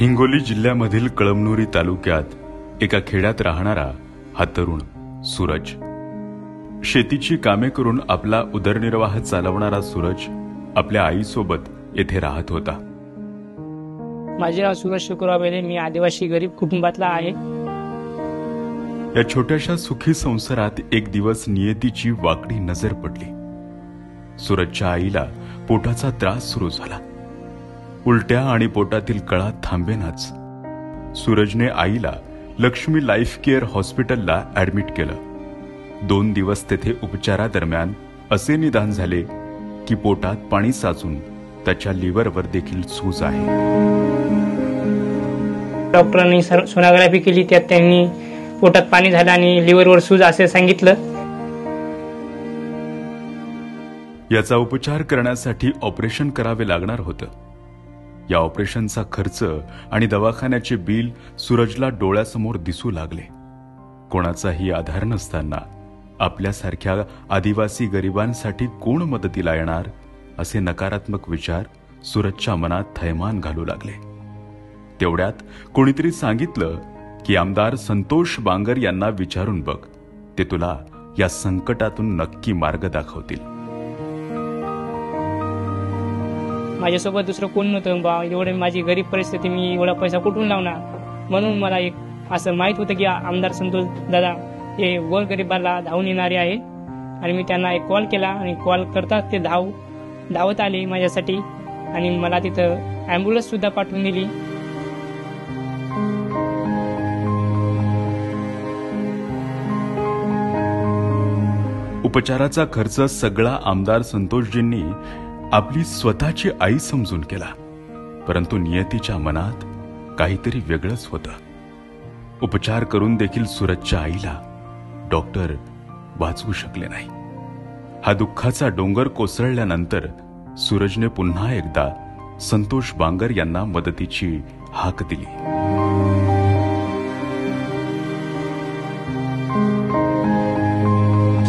हिंगोली जिल्ह्यामधील कळमनुरी तालुक्यात एका खेड्यात राहणारा हा तरुण सूरज। शेतीची कामे करून आपला उदरनिर्वाह चालवणारा सूरज आपल्या आईसोबत येथे राहत होता। माझे नाव सूरज शुक्रराव बेले, मी आदिवासी गरीब कुटुंबातला आहे। या छोट्याशा सुखी संसारात एक दिवस नियतीची वाकडी नजर पडली। सूरजच्या आईला पोटाचा त्रास सुरू झाला। उलट्या आणि पोटातील कळा थांबेनाच। सूरजने आईला लक्ष्मी लाईफ केअर हॉस्पिटलला ऍडमिट केलं। 2 दिवस तेथे उपचारादरम्यान असे निदान झाले की पोटात पाणी साचून त्याच्या लिव्हरवर देखील सूज आहे। डॉक्टरांनी सोनोग्राफी केली, त्यात त्यांनी पोटात पाणी झालं आणि लिव्हरवर सूज असे सांगितलं। याचा उपचार करण्यासाठी ऑपरेशन करावे लागणार होतं। या ऑपरेशनचा खर्च आणि दवाखान्याचे बिल सूरजला डोळ्यासमोर दिसू लागले। कोणाचाही आधार नसताना आपल्यासारख्या आदिवासी गरिबांसाठी कोण मदतीला येणार असे नकारात्मक विचार सूरजच्या मनात थैमान घालू लागले। तेवढ्यात कोणीतरी सांगितलं की आमदार संतोष बांगर यांना विचारून बघ, ते तुला या संकटातून नक्की मार्ग दाखवतील। माझ्यासोबत दुसरं कोण नव्हतं बा, एवढे माझी गरीब परिस्थिती, मी एवढा पैसा कुठून लावणार। म्हणून मला एक असं माहित होतं की आमदार संतोष दादा हे गोरगरिबाला धावून येणारे आहे, आणि मी त्यांना एक कॉल केला आणि कॉल करताच ते धावत आले माझ्यासाठी आणि मला तिथं ॲम्ब्युलन्स सुद्धा पाठवून दिली। उपचाराचा खर्च सगळा आमदार संतोषजींनी आपली स्वतःची आई समजून केला, परंतु नियतीच्या मनात काहीतरी वेगळंच होतं। उपचार करून देखील सूरजच्या आईला डॉक्टर वाचवू शकले नाही। हा दुःखाचा डोंगर कोसळल्यानंतर सूरजने पुन्हा एकदा संतोष बांगर यांना मदतीची हाक दिली।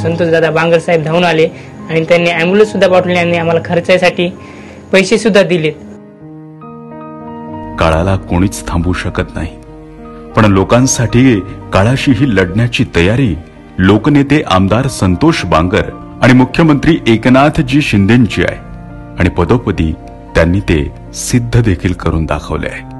संतोष दादा बांगर साहेब धावून आले आणि त्यांनी ॲम्ब्युलन्स सुद्धा पाठवली आणि आम्हाला खर्चासाठी पैसे सुद्धा दिलेत। काळाला कोणीच थांबवू शकत नाही, पण लोकांसाठी काळाशीही लढण्याची तयारी लोकनेते आमदार संतोष बांगर आणि मुख्यमंत्री एकनाथजी शिंदेंची आहे, आणि पदोपदी त्यांनी ते सिद्ध देखील करून दाखवले आहे।